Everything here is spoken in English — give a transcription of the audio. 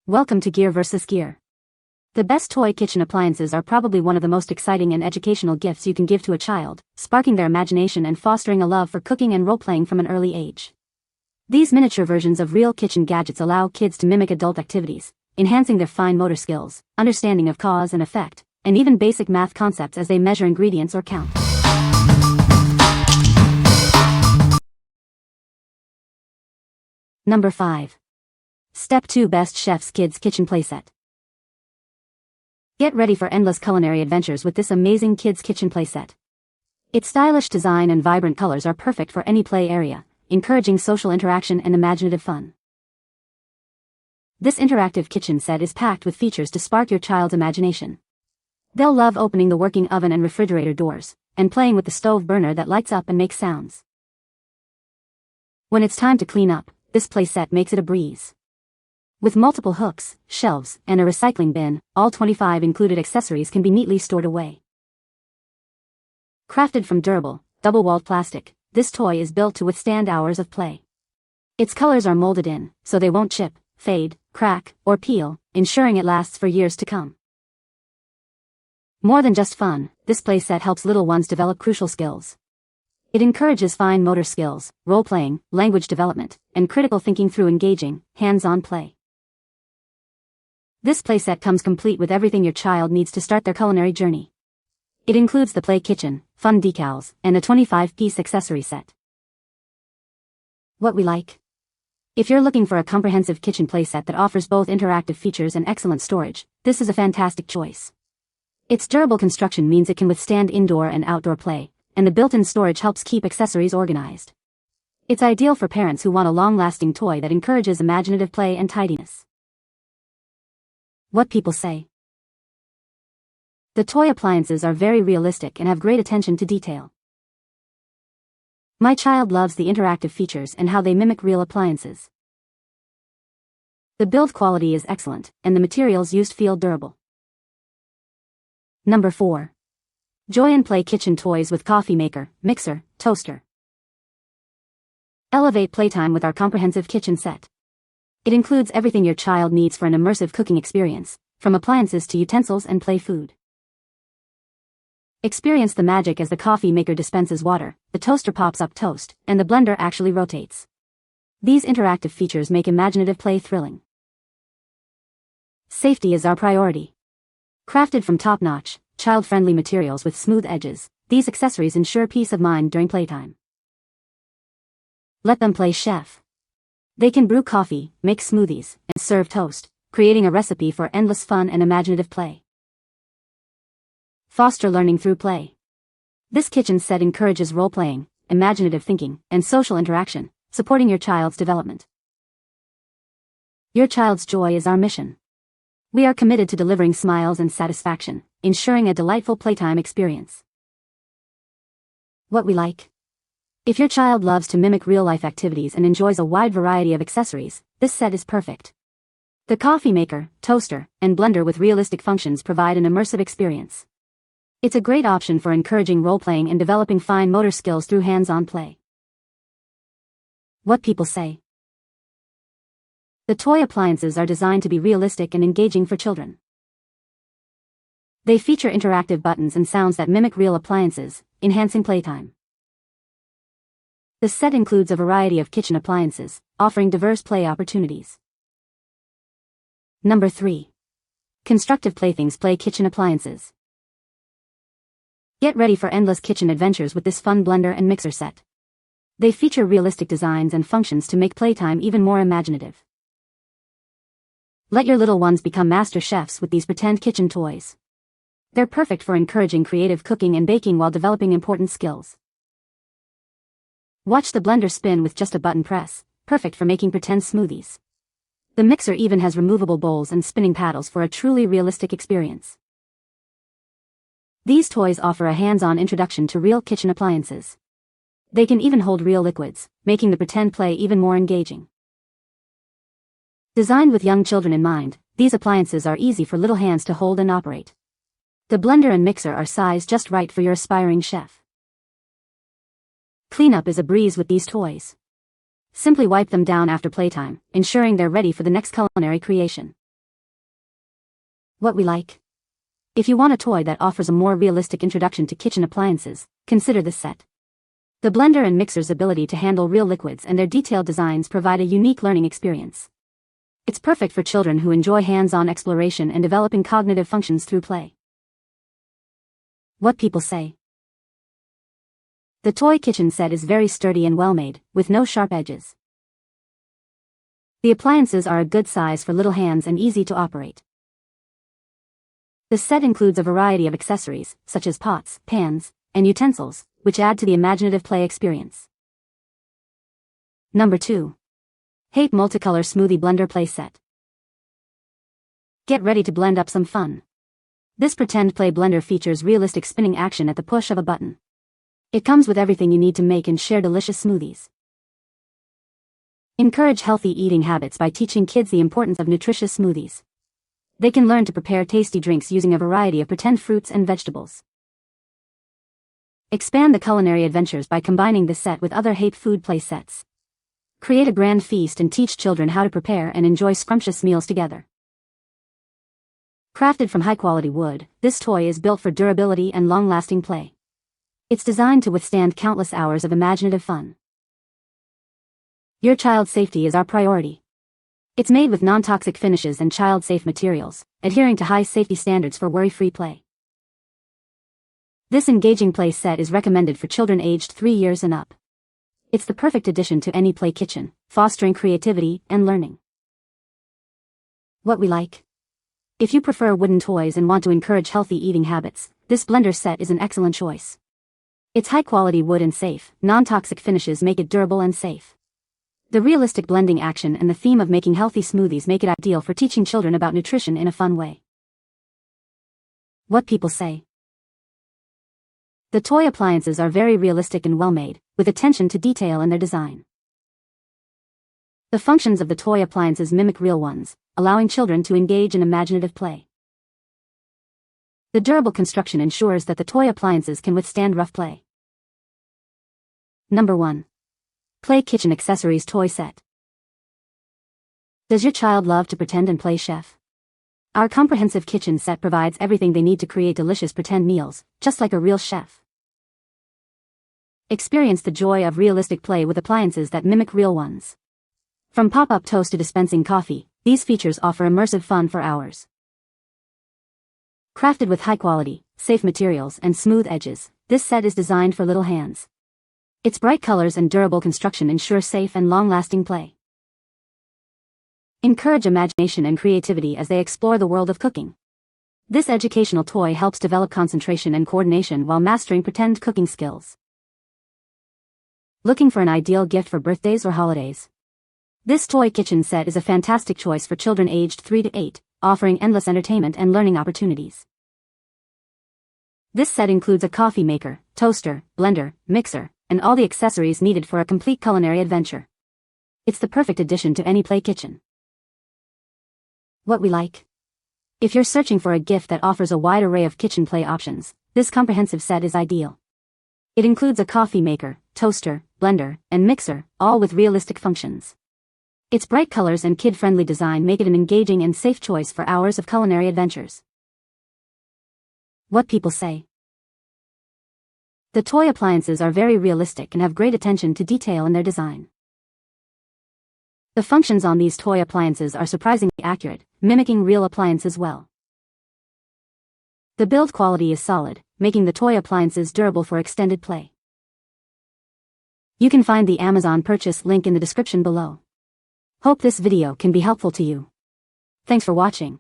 Welcome to Gear vs. Gear. The best toy kitchen appliances are probably one of the most exciting and educational gifts you can give to a child, sparking their imagination and fostering a love for cooking and role-playing from an early age. These miniature versions of real kitchen gadgets allow kids to mimic adult activities, enhancing their fine motor skills, understanding of cause and effect, and even basic math concepts as they measure ingredients or count. Number 5. Step 2 Best Chef's Kids Kitchen Playset. Get ready for endless culinary adventures with this amazing kids' kitchen playset. Its stylish design and vibrant colors are perfect for any play area, encouraging social interaction and imaginative fun. This interactive kitchen set is packed with features to spark your child's imagination. They'll love opening the working oven and refrigerator doors, and playing with the stove burner that lights up and makes sounds. When it's time to clean up, this playset makes it a breeze. With multiple hooks, shelves, and a recycling bin, all 25 included accessories can be neatly stored away. Crafted from durable, double-walled plastic, this toy is built to withstand hours of play. Its colors are molded in, so they won't chip, fade, crack, or peel, ensuring it lasts for years to come. More than just fun, this playset helps little ones develop crucial skills. It encourages fine motor skills, role-playing, language development, and critical thinking through engaging, hands-on play. This playset comes complete with everything your child needs to start their culinary journey. It includes the play kitchen, fun decals, and a 25-piece accessory set. What we like? If you're looking for a comprehensive kitchen playset that offers both interactive features and excellent storage, this is a fantastic choice. Its durable construction means it can withstand indoor and outdoor play, and the built-in storage helps keep accessories organized. It's ideal for parents who want a long-lasting toy that encourages imaginative play and tidiness. What people say. The toy appliances are very realistic and have great attention to detail. My child loves the interactive features and how they mimic real appliances. The build quality is excellent, and the materials used feel durable. Number 4. Joyin Play Kitchen Toys with Coffee Maker, Mixer, Toaster. Elevate playtime with our comprehensive kitchen set. It includes everything your child needs for an immersive cooking experience, from appliances to utensils and play food. Experience the magic as the coffee maker dispenses water, the toaster pops up toast, and the blender actually rotates. These interactive features make imaginative play thrilling. Safety is our priority. Crafted from top-notch, child-friendly materials with smooth edges, these accessories ensure peace of mind during playtime. Let them play chef. They can brew coffee, make smoothies, and serve toast, creating a recipe for endless fun and imaginative play. Foster learning through play. This kitchen set encourages role-playing, imaginative thinking, and social interaction, supporting your child's development. Your child's joy is our mission. We are committed to delivering smiles and satisfaction, ensuring a delightful playtime experience. What we like? If your child loves to mimic real-life activities and enjoys a wide variety of accessories, this set is perfect. The coffee maker, toaster, and blender with realistic functions provide an immersive experience. It's a great option for encouraging role-playing and developing fine motor skills through hands-on play. What people say. The toy appliances are designed to be realistic and engaging for children. They feature interactive buttons and sounds that mimic real appliances, enhancing playtime. The set includes a variety of kitchen appliances, offering diverse play opportunities. Number 3. Constructive Playthings Play Kitchen Appliances. Get ready for endless kitchen adventures with this fun blender and mixer set. They feature realistic designs and functions to make playtime even more imaginative. Let your little ones become master chefs with these pretend kitchen toys. They're perfect for encouraging creative cooking and baking while developing important skills. Watch the blender spin with just a button press, perfect for making pretend smoothies. The mixer even has removable bowls and spinning paddles for a truly realistic experience. These toys offer a hands-on introduction to real kitchen appliances. They can even hold real liquids, making the pretend play even more engaging. Designed with young children in mind, these appliances are easy for little hands to hold and operate. The blender and mixer are sized just right for your aspiring chef. Cleanup is a breeze with these toys. Simply wipe them down after playtime, ensuring they're ready for the next culinary creation. What we like. If you want a toy that offers a more realistic introduction to kitchen appliances, consider this set. The blender and mixer's ability to handle real liquids and their detailed designs provide a unique learning experience. It's perfect for children who enjoy hands-on exploration and developing cognitive functions through play. What people say. The toy kitchen set is very sturdy and well-made, with no sharp edges. The appliances are a good size for little hands and easy to operate. The set includes a variety of accessories, such as pots, pans, and utensils, which add to the imaginative play experience. Number 2. Hape Multicolor Smoothie Blender Playset. Get ready to blend up some fun. This pretend play blender features realistic spinning action at the push of a button. It comes with everything you need to make and share delicious smoothies. Encourage healthy eating habits by teaching kids the importance of nutritious smoothies. They can learn to prepare tasty drinks using a variety of pretend fruits and vegetables. Expand the culinary adventures by combining this set with other Hape food play sets. Create a grand feast and teach children how to prepare and enjoy scrumptious meals together. Crafted from high-quality wood, this toy is built for durability and long-lasting play. It's designed to withstand countless hours of imaginative fun. Your child's safety is our priority. It's made with non-toxic finishes and child-safe materials, adhering to high safety standards for worry-free play. This engaging play set is recommended for children aged 3 years and up. It's the perfect addition to any play kitchen, fostering creativity and learning. What we like. If you prefer wooden toys and want to encourage healthy eating habits, this blender set is an excellent choice. Its high-quality wood and safe, non-toxic finishes make it durable and safe. The realistic blending action and the theme of making healthy smoothies make it ideal for teaching children about nutrition in a fun way. What people say. The toy appliances are very realistic and well-made, with attention to detail in their design. The functions of the toy appliances mimic real ones, allowing children to engage in imaginative play. The durable construction ensures that the toy appliances can withstand rough play. Number 1. Play Kitchen Accessories Toy Set. Does your child love to pretend and play chef? Our comprehensive kitchen set provides everything they need to create delicious pretend meals, just like a real chef. Experience the joy of realistic play with appliances that mimic real ones. From pop-up toast to dispensing coffee, these features offer immersive fun for hours. Crafted with high-quality, safe materials and smooth edges, this set is designed for little hands. Its bright colors and durable construction ensure safe and long-lasting play. Encourage imagination and creativity as they explore the world of cooking. This educational toy helps develop concentration and coordination while mastering pretend cooking skills. Looking for an ideal gift for birthdays or holidays? This toy kitchen set is a fantastic choice for children aged 3 to 8, offering endless entertainment and learning opportunities. This set includes a coffee maker, toaster, blender, mixer, and all the accessories needed for a complete culinary adventure. It's the perfect addition to any play kitchen. What we like. If you're searching for a gift that offers a wide array of kitchen play options, this comprehensive set is ideal. It includes a coffee maker, toaster, blender, and mixer, all with realistic functions. Its bright colors and kid-friendly design make it an engaging and safe choice for hours of culinary adventures. What people say. The toy appliances are very realistic and have great attention to detail in their design. The functions on these toy appliances are surprisingly accurate, mimicking real appliances well. The build quality is solid, making the toy appliances durable for extended play. You can find the Amazon purchase link in the description below. Hope this video can be helpful to you. Thanks for watching.